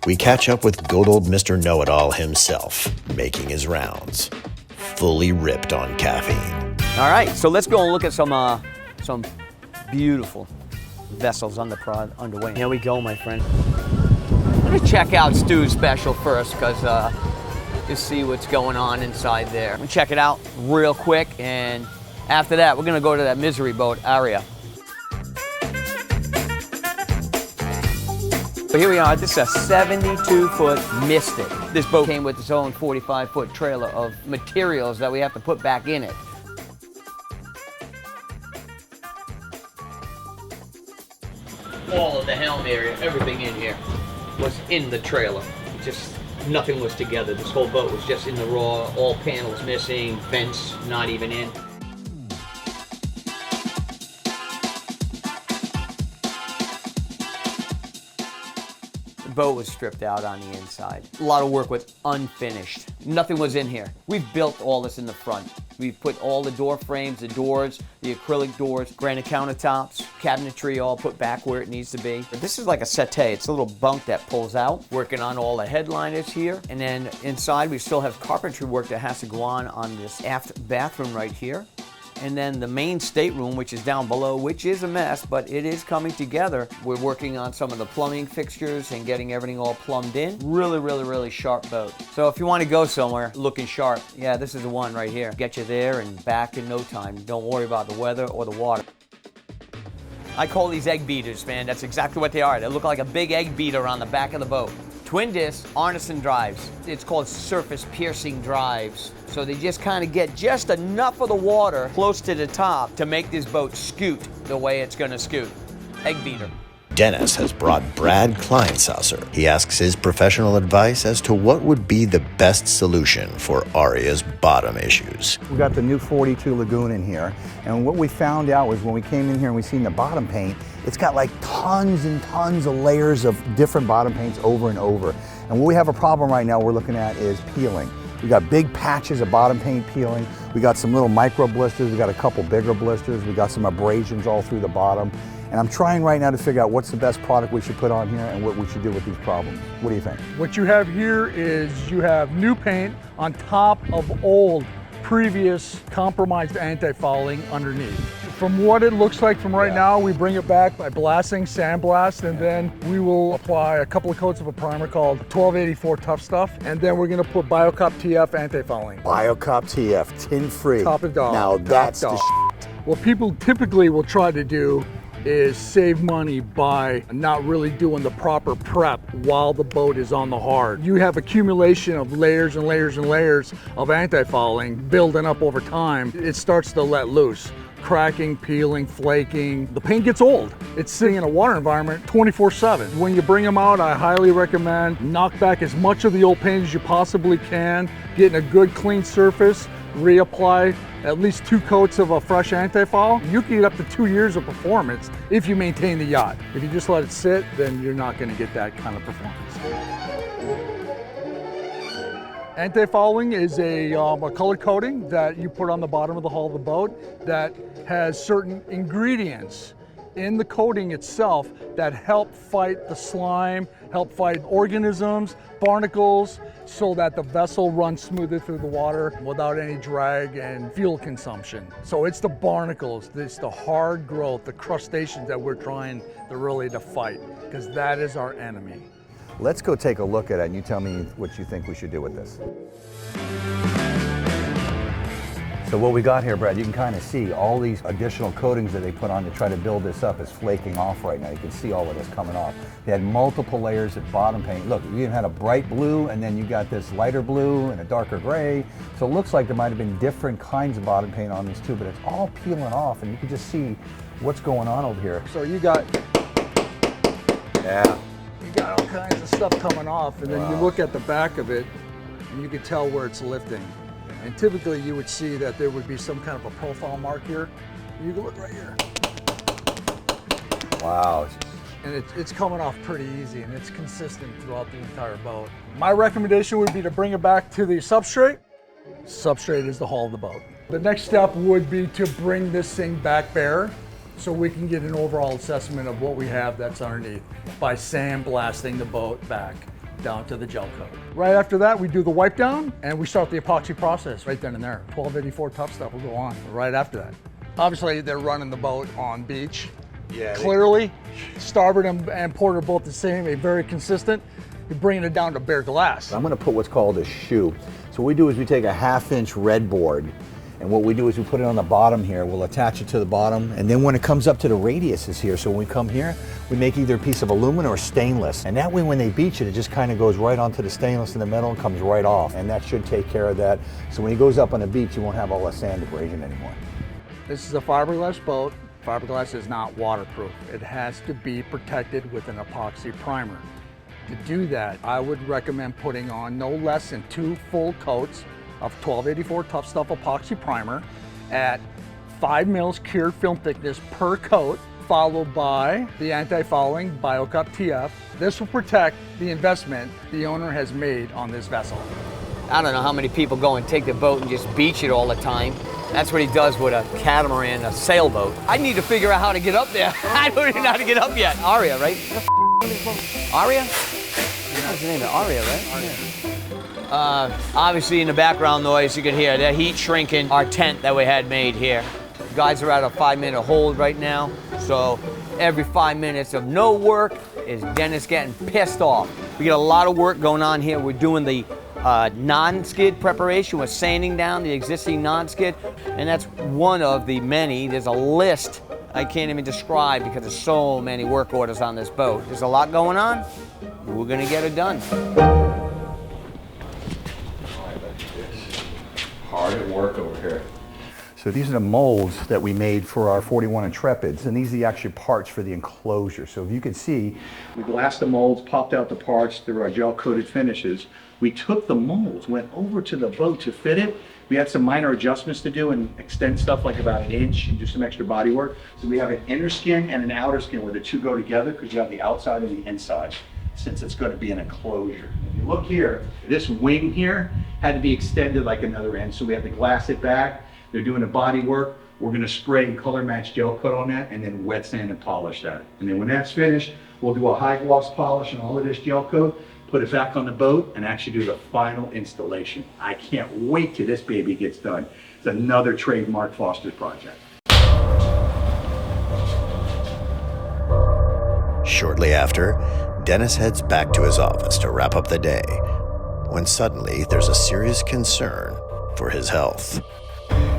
we catch up with good old Mr. Know-It-All himself, making his rounds, fully ripped on caffeine. All right, so let's go and look at some beautiful vessels underway. Here we go, my friend. I'm gonna check out Stu's special first, because just see what's going on inside there. I'm gonna check it out real quick, and after that, we're gonna go to that misery boat area. So here we are, this is a 72-foot Mystic. This boat came with its own 45-foot trailer of materials that we have to put back in it. All of the helm area, everything in here was in the trailer. Just nothing was together. This whole boat was just in the raw, all panels missing, vents not even in. The boat was stripped out on the inside. A lot of work was unfinished. Nothing was in here. We've built all this in the front. We've put all the door frames, the doors, the acrylic doors, granite countertops, cabinetry all put back where it needs to be. This is like a settee. It's a little bunk that pulls out. Working on all the headliners here. And then inside we still have carpentry work that has to go on this aft bathroom right here. And then the main stateroom, which is down below, which is a mess, but it is coming together. We're working on some of the plumbing fixtures and getting everything all plumbed in. Really, really, really sharp boat. So if you want to go somewhere looking sharp, yeah, this is the one right here. Get you there and back in no time. Don't worry about the weather or the water. I call these egg beaters, man. That's exactly what they are. They look like a big egg beater on the back of the boat. Twin disc Arneson drives. It's called surface piercing drives. So they just kind of get just enough of the water close to the top to make this boat scoot the way it's gonna scoot. Egg beater. Dennis has brought Brad Kleinsasser. He asks his professional advice as to what would be the best solution for Aria's bottom issues. We got the new 42 Lagoon in here, and what we found out was when we came in here and we seen the bottom paint, it's got like tons and tons of layers of different bottom paints over and over. And what we have a problem right now we're looking at is peeling. We got big patches of bottom paint peeling. We got some little micro blisters. We got a couple bigger blisters. We got some abrasions all through the bottom. And I'm trying right now to figure out what's the best product we should put on here and what we should do with these problems. What do you think? What you have here is you have new paint on top of old, previous compromised anti-fouling underneath. From what it looks like from right now, we bring it back by blasting, sandblast, and then we will apply a couple of coats of a primer called 1284 Tough Stuff, and then we're gonna put BioCop TF anti-fouling. BioCop TF, tin-free. Top of dog. Now that's the What people typically will try to do is save money by not really doing the proper prep while the boat is on the hard. You have accumulation of layers and layers and layers of anti-fouling building up over time. It starts to let loose. Cracking, peeling, flaking. The paint gets old. It's sitting in a water environment 24/7. When you bring them out, I highly recommend knock back as much of the old paint as you possibly can, getting a good clean surface, reapply at least 2 coats of a fresh anti-foul. You can get up to 2 years of performance if you maintain the yacht. If you just let it sit, then you're not gonna get that kind of performance. Anti-fouling is a color coating that you put on the bottom of the hull of the boat that has certain ingredients in the coating itself that help fight the slime, help fight organisms, barnacles, so that the vessel runs smoother through the water without any drag and fuel consumption. So it's the barnacles, it's the hard growth, the crustaceans that we're trying to really fight, because that is our enemy. Let's go take a look at it and you tell me what you think we should do with this. So what we got here, Brad, you can kind of see all these additional coatings that they put on to try to build this up is flaking off right now. You can see all of this coming off. They had multiple layers of bottom paint. Look, you even had a bright blue and then you got this lighter blue and a darker gray. So it looks like there might have been different kinds of bottom paint on these too, but it's all peeling off and you can just see what's going on over here. So you got, yeah. you got all kinds of stuff coming off, and then you look at the back of it and you can tell where it's lifting. And typically you would see that there would be some kind of a profile mark here. You can look right here. Wow. And it's coming off pretty easy and it's consistent throughout the entire boat. My recommendation would be to bring it back to the substrate. Substrate is the hull of the boat. The next step would be to bring this thing back bare so we can get an overall assessment of what we have that's underneath by sandblasting the boat back. down to the gel coat. Right after that, we do the wipe down and we start the epoxy process right then and there. 1284 tough stuff will go on right after that. Obviously, they're running the boat on beach. Yeah. Clearly, starboard and port are both the same, very consistent. You're bringing it down to bare glass. I'm gonna put what's called a shoe. So what we do is we take a 1/2-inch red board, and what we do is we put it on the bottom here. We'll attach it to the bottom, and then when it comes up to the radiuses here, so when we come here, we make either a piece of aluminum or stainless. And that way when they beach it, it just kind of goes right onto the stainless in the metal and comes right off. And that should take care of that. So when he goes up on the beach, you won't have all that sand abrasion anymore. This is a fiberglass boat. Fiberglass is not waterproof. It has to be protected with an epoxy primer. To do that, I would recommend putting on no less than 2 full coats of 1284 Tough Stuff epoxy primer at 5 mils cured film thickness per coat, followed by the anti-fouling BioCup TF. This will protect the investment the owner has made on this vessel. I don't know how many people go and take the boat and just beach it all the time. That's what he does with a catamaran, a sailboat. I need to figure out how to get up there. I don't even know how to get up yet. Aria, right? Aria? What's the name of it? Aria, right? Yeah. Obviously in the background noise you can hear the heat shrinking our tent that we had made here. Guys are at a 5-minute hold right now. So every 5 minutes of no work is Dennis getting pissed off. We got a lot of work going on here. We're doing the non-skid preparation. We're sanding down the existing non-skid, and that's one of the many. There's a list I can't even describe because there's so many work orders on this boat. There's a lot going on. We're gonna get it done. Hard at work over here. So these are the molds that we made for our 41 Intrepids, and these are the actual parts for the Enclosure. So if you can see, we glassed the molds, popped out the parts, there are gel-coated finishes. We took the molds, went over to the boat to fit it. We had some minor adjustments to do and extend stuff like about 1 inch and do some extra body work. So we have an inner skin and an outer skin where the two go together because you have the outside and the inside, since it's going to be an enclosure. If you look here, this wing here had to be extended like another end, so we had to glass it back. They're doing the body work. We're gonna spray and color match gel coat on that and then wet sand and polish that. And then when that's finished, we'll do a high gloss polish on all of this gel coat, put it back on the boat, and actually do the final installation. I can't wait till this baby gets done. It's another trademark Foster's project. Shortly after, Dennis heads back to his office to wrap up the day, when suddenly there's a serious concern for his health.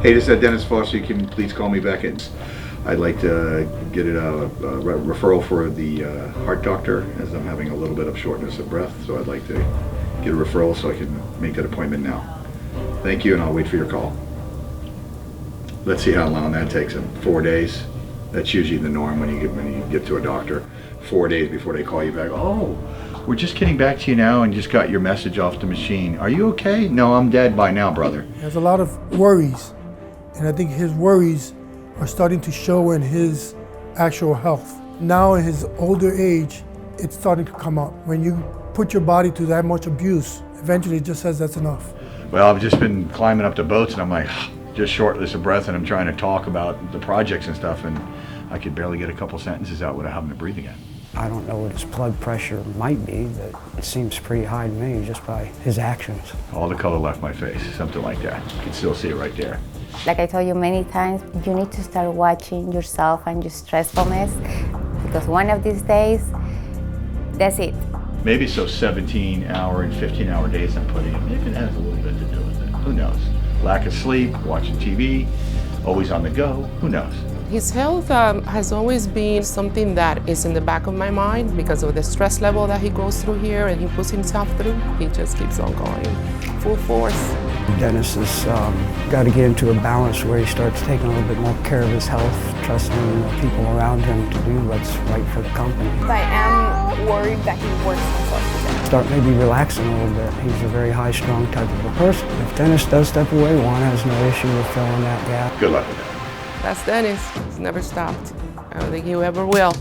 Hey, this is Dennis Foster. You can please call me back in. I'd like to get a referral for the heart doctor, as I'm having a little bit of shortness of breath. So I'd like to get a referral so I can make that appointment now. Thank you, and I'll wait for your call. Let's see how long that takes him. 4 days. That's usually the norm when you get to a doctor. 4 days before they call you back. Oh, we're just getting back to you now and just got your message off the machine. Are you okay? No, I'm dead by now, brother. He has a lot of worries, and I think his worries are starting to show in his actual health. Now in his older age, it's starting to come up. When you put your body to that much abuse, eventually it just says that's enough. Well, I've just been climbing up to boats and I'm like, just shortless of breath, and I'm trying to talk about the projects and stuff, and I could barely get a couple sentences out without having to breathe again. I don't know what his blood pressure might be, but it seems pretty high to me just by his actions. All the color left my face, something like that. You can still see it right there. Like I told you many times, you need to start watching yourself and your stressfulness, because one of these days, that's it. Maybe so 17-hour and 15-hour days I'm putting in, maybe it has a little bit to do with it. Who knows? Lack of sleep, watching TV, always on the go, who knows? His health has always been something that is in the back of my mind because of the stress level that he goes through here and he puts himself through. He just keeps on going, full force. Dennis has got to get into a balance where he starts taking a little bit more care of his health, trusting the people around him to do what's right for the company. I am worried that he works himself to death. Start maybe relaxing a little bit. He's a very high-strung type of a person. If Dennis does step away, Juan has no issue with filling that gap. Good luck with that. That's Dennis. He's never stopped. I don't think he ever will.